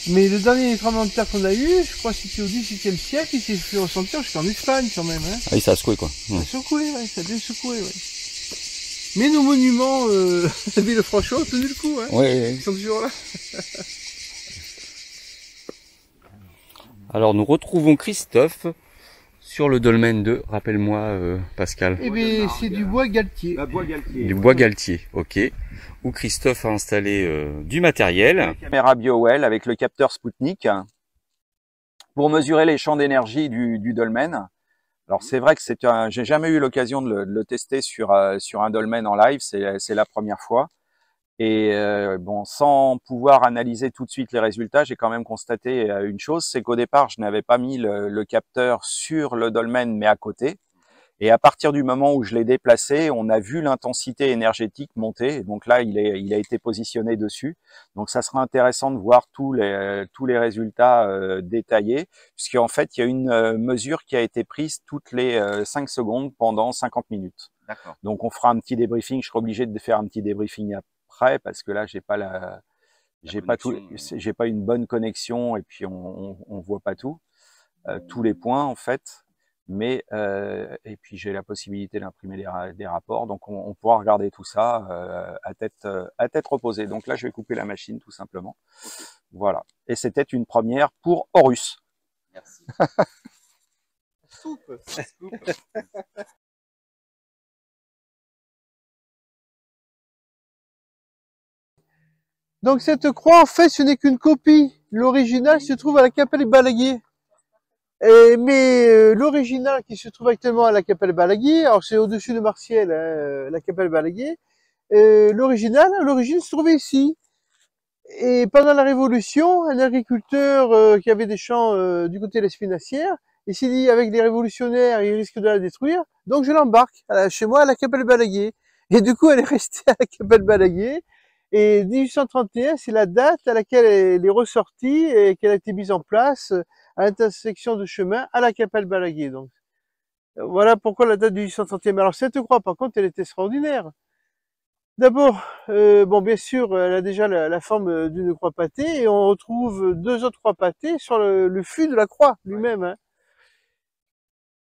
Mais le dernier tremblement de terre qu'on a eu, je crois que c'était au XVIIIe siècle, il s'est fait ressentir jusqu'en Espagne quand même. Ah oui, ça a secoué quoi. Ça a secoué, ça a bien secoué, Mais nos monuments à Villefranche ont tenu le coup, Ils sont toujours là. Alors nous retrouvons Christophe sur le dolmen de, rappelle-moi Pascal. Eh bien c'est du bois Galtier. Du bois Galtier, ok. Où Christophe a installé du matériel. La caméra BioWell avec le capteur Spoutnik pour mesurer les champs d'énergie du dolmen. Alors c'est vrai que j'ai jamais eu l'occasion de le tester sur un dolmen en live, c'est la première fois. Et bon, sans pouvoir analyser tout de suite les résultats, j'ai quand même constaté une chose, c'est qu'au départ, je n'avais pas mis le capteur sur le dolmen, mais à côté. Et à partir du moment où je l'ai déplacé, on a vu l'intensité énergétique monter. Donc là, il a été positionné dessus. Donc ça sera intéressant de voir tous les résultats détaillés, puisqu'en fait, il y a une mesure qui a été prise toutes les 5 secondes pendant 50 minutes. Donc on fera un petit débriefing. Je serai obligé de faire un petit débriefing après, parce que là, j'ai pas une bonne connexion et puis on voit pas tout, tous les points en fait. Mais et puis j'ai la possibilité d'imprimer des rapports, donc on pourra regarder tout ça à tête reposée. Donc là, je vais couper la machine tout simplement. Voilà. Et c'était une première pour Horus. Merci. Donc cette croix, en fait, ce n'est qu'une copie. L'original se trouve à la Capelle Balaguier. Mais l'original qui se trouve actuellement à la Capelle Balaguier, alors c'est au-dessus de Martiel, la Capelle Balaguier, l'original, à l'origine, se trouvait ici. Et pendant la Révolution, un agriculteur qui avait des champs du côté de l'Espinassière, il s'est dit, avec les révolutionnaires, il risque de la détruire, donc je l'embarque chez moi à la Capelle Balaguier. Et du coup, elle est restée à la Capelle Balaguier. Et 1831, c'est la date à laquelle elle est ressortie et qu'elle a été mise en place à l'intersection de chemin à la Capelle Balaguier. Donc, voilà pourquoi la date de 1831. Alors, cette croix, par contre, elle est extraordinaire. D'abord, bon, bien sûr, elle a déjà la forme d'une croix pâtée et on retrouve 2 autres croix pâtées sur le fût de la croix lui-même.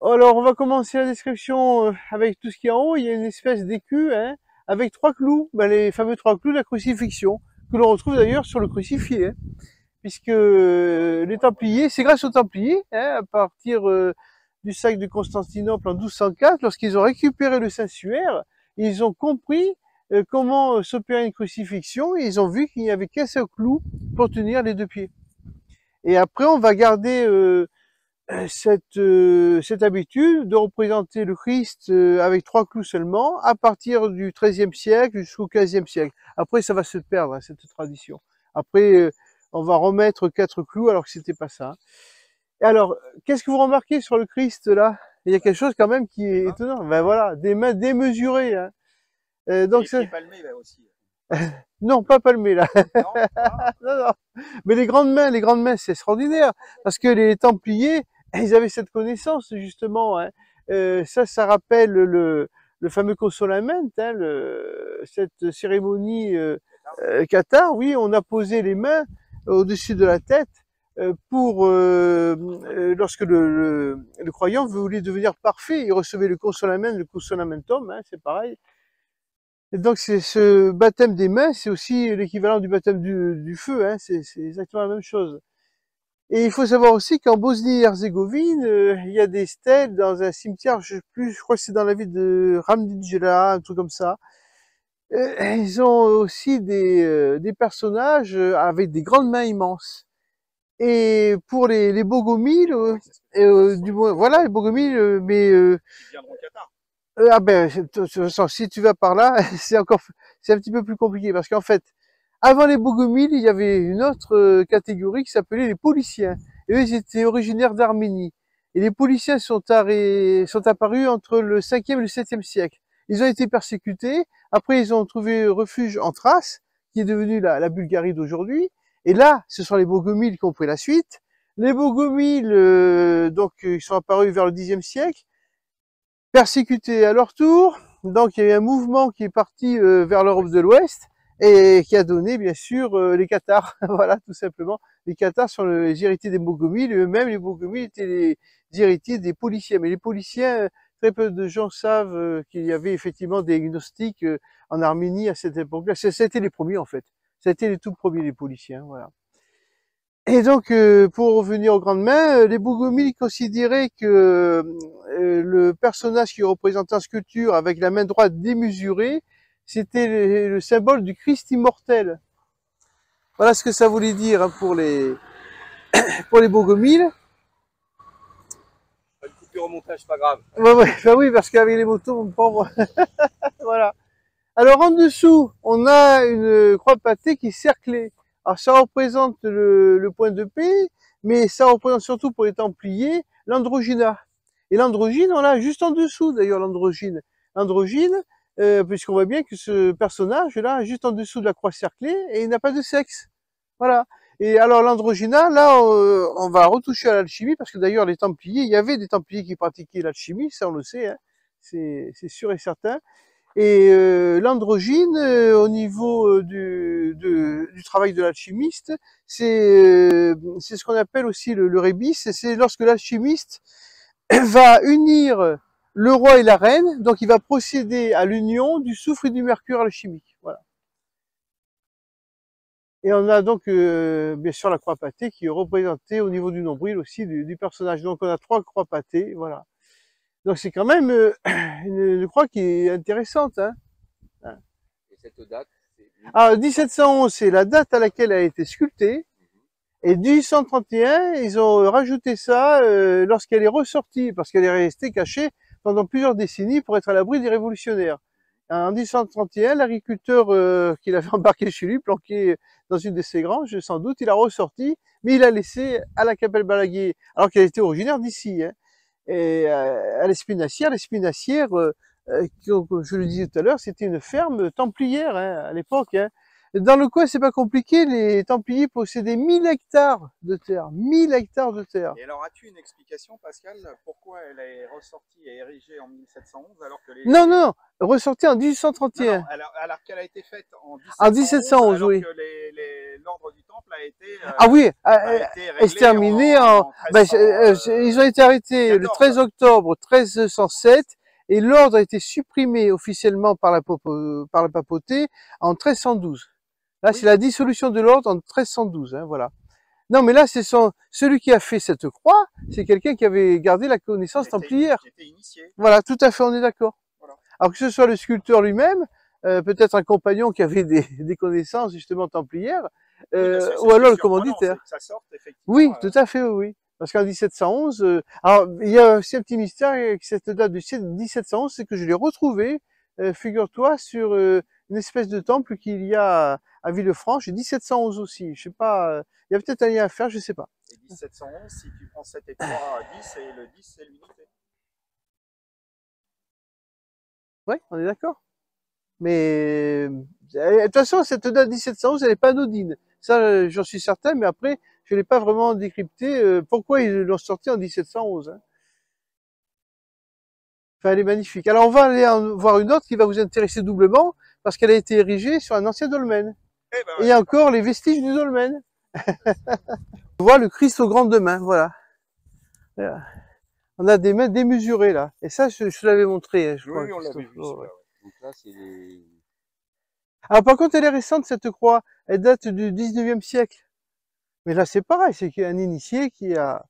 Alors, on va commencer la description avec tout ce qui est en haut. Il y a une espèce d'écu, avec 3 clous, les fameux 3 clous de la crucifixion, que l'on retrouve d'ailleurs sur le crucifié, puisque les Templiers, c'est grâce aux Templiers, à partir du sac de Constantinople en 1204, lorsqu'ils ont récupéré le Saint-Suaire, ils ont compris comment s'opérait une crucifixion, et ils ont vu qu'il n'y avait qu'un seul clou pour tenir les 2 pieds. Et après, on va garder cette habitude de représenter le Christ avec 3 clous seulement à partir du XIIIe siècle jusqu'au XVe siècle. Après, ça va se perdre, cette tradition. Après, on va remettre 4 clous alors que c'était pas ça. Et alors, qu'est-ce que vous remarquez sur le Christ là? Il y a quelque chose quand même qui est étonnant. Ben voilà, des mains démesurées. Donc c'est palmé là aussi. Non, pas palmé là. Non, non. Mais les grandes mains, c'est extraordinaire parce que les Templiers, ils avaient cette connaissance justement. Ça rappelle le fameux consolament, cette cérémonie cathare. Oui, on a posé les mains au-dessus de la tête lorsque le croyant voulait devenir parfait, il recevait le consolamentum, hein, c'est pareil. Et donc ce baptême des mains, c'est aussi l'équivalent du baptême du feu, hein, c'est exactement la même chose. Et il faut savoir aussi qu'en Bosnie-Herzégovine, il y a des stèles dans un cimetière, je crois que c'est dans la ville de Ramdinjela, un truc comme ça. Ils ont aussi des personnages avec des grandes mains immenses. Et pour les Bogomiles, du moins, voilà, les Bogomiles, mais ah ben, de toute façon, si tu vas par là, c'est un petit peu plus compliqué, parce qu'en fait, avant les Bogomiles, il y avait une autre catégorie qui s'appelait les Pauliciens. Et eux, ils étaient originaires d'Arménie. Et les Pauliciens sont apparus entre le 5e et le 7e siècle. Ils ont été persécutés. Après, ils ont trouvé refuge en Thrace, qui est devenue la Bulgarie d'aujourd'hui. Et là, ce sont les Bogomiles qui ont pris la suite. Les Bogomiles, donc, ils sont apparus vers le 10e siècle, persécutés à leur tour. Donc, il y a eu un mouvement qui est parti vers l'Europe de l'Ouest et qui a donné, bien sûr, les Cathares. Voilà, tout simplement. Les Cathares sont les héritiers des Bogomiles. Eux-mêmes, les Bogomiles étaient les héritiers des Pauliciens. Mais les Pauliciens, très peu de gens savent qu'il y avait effectivement des gnostiques en Arménie à cette époque-là. C'était les premiers, en fait. C'était les tout premiers, les Pauliciens, voilà. Et donc, pour revenir aux grandes mains, les Bogomiles considéraient que le personnage qui représentait en sculpture avec la main droite démesurée, c'était le symbole du Christ immortel. Voilà ce que ça voulait dire hein, pour les Bogomiles. Une coupure au montage, pas grave. Bah oui, parce qu'avec les motos, mon pauvre. Voilà. Alors en dessous, on a une croix pâtée qui est cerclée. Alors ça représente le point de paix, mais ça représente surtout pour les Templiers l'androgyna. Et l'androgyne, on l'a juste en dessous d'ailleurs, l'androgyne. L'androgyne, puisqu'on voit bien que ce personnage-là, juste en dessous de la croix cerclée, et il n'a pas de sexe. Voilà. Et alors l'androgyna, là, on va retoucher à l'alchimie, parce que d'ailleurs les Templiers, il y avait des Templiers qui pratiquaient l'alchimie, ça on le sait, hein, c'est sûr et certain. Et l'androgyne, au niveau du travail de l'alchimiste, c'est ce qu'on appelle aussi le rébis, c'est lorsque l'alchimiste va unir le roi et la reine, donc il va procéder à l'union du soufre et du mercure alchimique. Voilà. Et on a donc bien sûr la croix pâtée qui est représentée au niveau du nombril aussi du personnage. Donc on a 3 croix pâtées, voilà. Donc c'est quand même une croix qui est intéressante. Hein. Et cette date, alors 1711, c'est la date à laquelle elle a été sculptée. Et 1831, ils ont rajouté ça lorsqu'elle est ressortie, parce qu'elle est restée cachée pendant plusieurs décennies pour être à l'abri des révolutionnaires. En 1831, l'agriculteur qui l'avait embarqué chez lui, planqué dans une de ses granges, sans doute, il a ressorti, mais il a laissé à la Capelle Balaguer, alors qu'elle était originaire d'ici. Hein. Et à l'Espinassière, comme je le disais tout à l'heure, c'était une ferme templière hein, à l'époque. Hein. Dans le coin, c'est pas compliqué, les Templiers possédaient 1000 hectares de terre. 1000 hectares de terre. Et alors, as-tu une explication, Pascal, pourquoi elle est ressortie et érigée en 1711 alors que les... Non, ressortie en 1831. Non, alors qu'elle a été faite en 1711, alors oui. Que l'ordre du Temple a été exterminé en ils ont été arrêtés 14. Le 13 octobre 1307 et l'ordre a été supprimé officiellement par la papauté en 1312. Là, oui. C'est la dissolution de l'ordre en 1312, hein, voilà. Non, mais là, celui qui a fait cette croix, c'est quelqu'un qui avait gardé la connaissance templière. Qui était initié. Voilà, tout à fait, on est d'accord. Voilà. Alors que ce soit le sculpteur lui-même, peut-être un compagnon qui avait des connaissances justement templières, ou alors le commanditaire. Que ça sorte, effectivement, oui, tout à fait, oui. Parce qu'en 1711, alors il y a aussi un petit mystère avec cette date de 1711, c'est que je l'ai retrouvé, figure-toi, sur une espèce de temple qu'il y a à Villefranche, et 1711 aussi. Je sais pas, il y a peut-être un lien à faire, je sais pas. Et 1711, si tu prends 7 et 3 à 10, et le 10, c'est l'unité. Oui, on est d'accord. Mais de toute façon, cette date 1711, elle n'est pas anodine. Ça, j'en suis certain, mais après, je n'ai pas vraiment décrypté pourquoi ils l'ont sorti en 1711. Hein. Enfin, elle est magnifique. Alors, on va aller en voir une autre qui va vous intéresser doublement, parce qu'elle a été érigée sur un ancien dolmen. Et il y a encore les vestiges du dolmen. On voit le Christ aux grandes mains, voilà. On a des mains démesurées là. Et ça, je te l'avais montré, je crois. Oui, on l'avait vu. Ouais. Donc là, c'est les... Alors par contre, elle est récente cette croix. Elle date du 19e siècle. Mais là, c'est pareil, c'est qu'il y a un initié qui a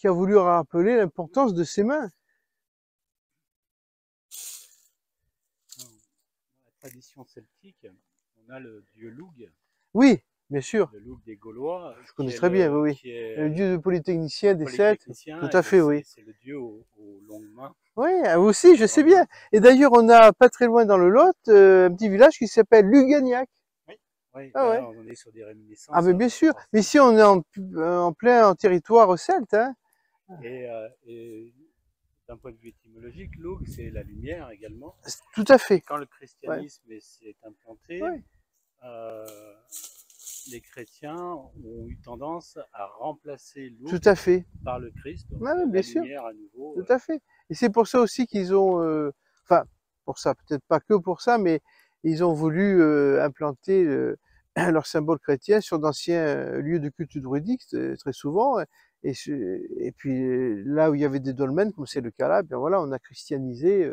voulu rappeler l'importance de ses mains. Dans la tradition celtique, on a le dieu Lugh. Oui, bien sûr. Le Lugh des Gaulois. Je connais très bien, oui. Le dieu de polytechnicien des Celtes. Tout à fait, oui. C'est le dieu aux longues mains. Oui, vous aussi, je sais bien. Et d'ailleurs, on a pas très loin dans le Lot, un petit village qui s'appelle Lugagnac. Oui, ah ouais. On est sur des réminiscences. Ah mais bien sûr. Mais ici, on est en plein territoire celte. Hein. Et d'un point de vue étymologique, Lugh, c'est la lumière également. Tout à fait. Et quand le christianisme s'est implanté, les chrétiens ont eu tendance à remplacer Lugh tout à fait par le Christ. Donc bien sûr. lumière à nouveau. Tout à fait. Et c'est pour ça aussi qu'ils ont, enfin, pour ça, peut-être pas que pour ça, mais ils ont voulu implanter leur symbole chrétien sur d'anciens lieux de culte druidique, très souvent. Et puis là où il y avait des dolmens, comme c'est le cas là, bien voilà, on a christianisé.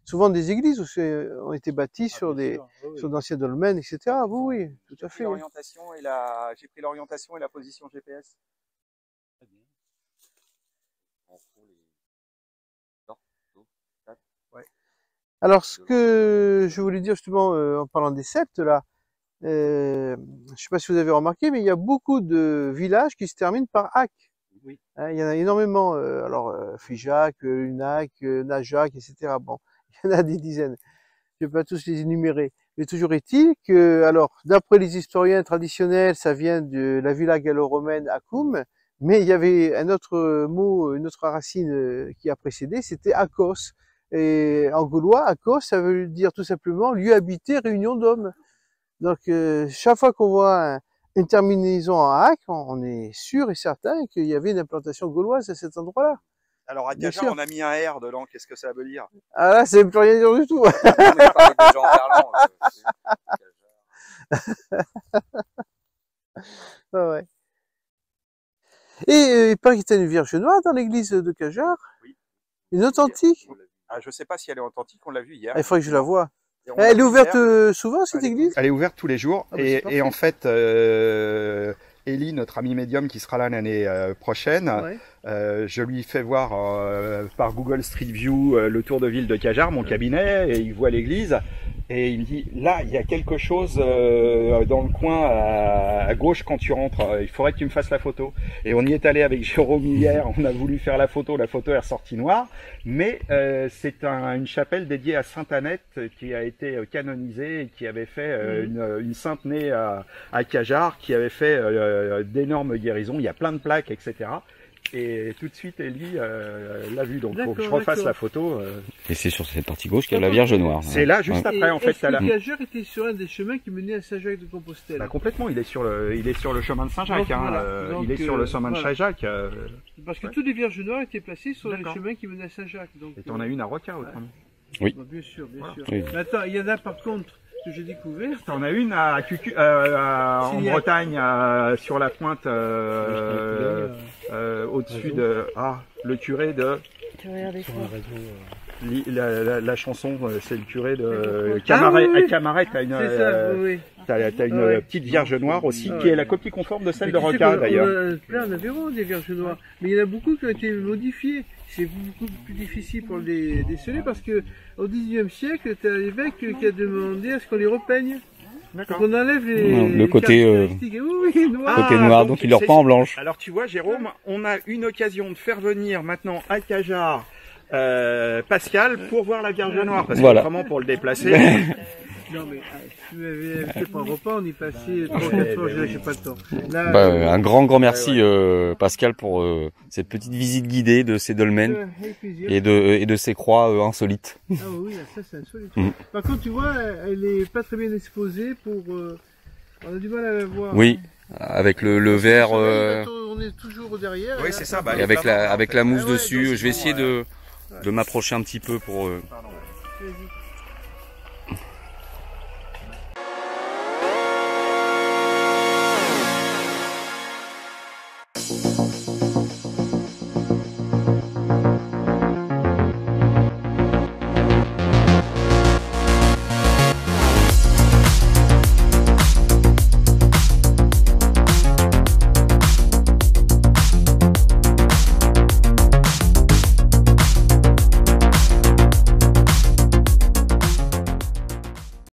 Souvent des églises aussi ont été bâties sur d'anciens dolmens, etc. Oui, tout à fait. J'ai pris l'orientation et la position GPS. Très bien. Alors, ce que je voulais dire justement en parlant des Celtes là, je ne sais pas si vous avez remarqué, mais il y a beaucoup de villages qui se terminent par Ac. Oui. Hein, il y en a énormément. Figeac, Lunac, Najac, etc. Bon, il y en a des dizaines. Je ne vais pas tous les énumérer. Mais toujours est-il que, alors, d'après les historiens traditionnels, ça vient de la villa gallo-romaine Acum, mais il y avait un autre mot, une autre racine qui a précédé, c'était Akos. Et en gaulois, Akos, ça veut dire tout simplement lieu habité, réunion d'hommes. Donc, chaque fois qu'on voit une terminaison en Ac, on est sûr et certain qu'il y avait une implantation gauloise à cet endroit-là. Alors à Cajar, on a mis un R dedans, qu'est-ce que ça veut dire? Ah là, ça ne veut plus rien dire du tout. Ouais. Et il paraît qu'il y a une Vierge Noire dans l'église de Cajar. Oui. Une authentique. Ah, je ne sais pas si elle est authentique, on l'a vue hier. Il faudrait que je la voie. Elle est ouverte souvent, cette église? Elle est ouverte tous les jours. Et en fait, Elie, notre ami médium qui sera là l'année prochaine, je lui fais voir par Google Street View le tour de ville de Cajar, mon cabinet, et il voit l'église. Et il me dit, là, il y a quelque chose dans le coin à gauche quand tu rentres. Il faudrait que tu me fasses la photo. Et on y est allé avec Jérôme hier. On a voulu faire la photo. La photo est ressortie noire. Mais c'est une chapelle dédiée à Sainte Annette qui a été canonisée et qui avait fait une sainte née à Cajar, qui avait fait d'énormes guérisons. Il y a plein de plaques, etc. Et tout de suite, Elie l'a vu, donc il faut que je refasse la photo. Et c'est sur cette partie gauche qu'il y a la Vierge Noire. C'est là, juste après, en fait. Est-ce que Cajar était sur un des chemins qui menait à Saint-Jacques de Compostelle? Bah, complètement, il est sur le chemin de Saint-Jacques. Il est sur le chemin de Saint-Jacques. Parce que toutes les Vierges Noires étaient placées sur les chemins qui menaient à Saint-Jacques. Et t'en as une à Roca, autrement. Oui. Bah, bien sûr, bien sûr. Oui. Mais attends, il y en a par contre que j'ai découvert. T'en as une à en Bretagne, sur la pointe, au-dessus de le curé de. La chanson, c'est le curé de Camaret. À Camaret, t'as une petite Vierge Noire aussi, qui est la copie conforme de celle de Roca d'ailleurs. Là, on a vraiment des Vierges Noires, mais il y en a beaucoup qui ont été modifiées. C'est beaucoup plus difficile pour les déceler parce que au XIXe siècle, t'as l'évêque qui a demandé à ce qu'on les repeigne. Donc on enlève le côté noir, donc il le repeint en blanche. Alors tu vois, Jérôme, on a une occasion de faire venir maintenant à Cajar Pascal pour voir la Vierge Noire, parce que vraiment pour le déplacer. Non mais tu m'avais invité pour un repas, on y passait 3-4 fois, j'ai pas le temps. Là, un grand merci Pascal pour cette petite visite guidée de ces dolmens et de ces croix insolites. Ah oui, ça c'est insolite. Par contre tu vois, elle est pas très bien exposée pour... on a du mal à la voir. Oui, avec le verre... On est toujours derrière. Oui, c'est ça. Avec la mousse dessus. Je vais essayer de m'approcher un petit peu pour...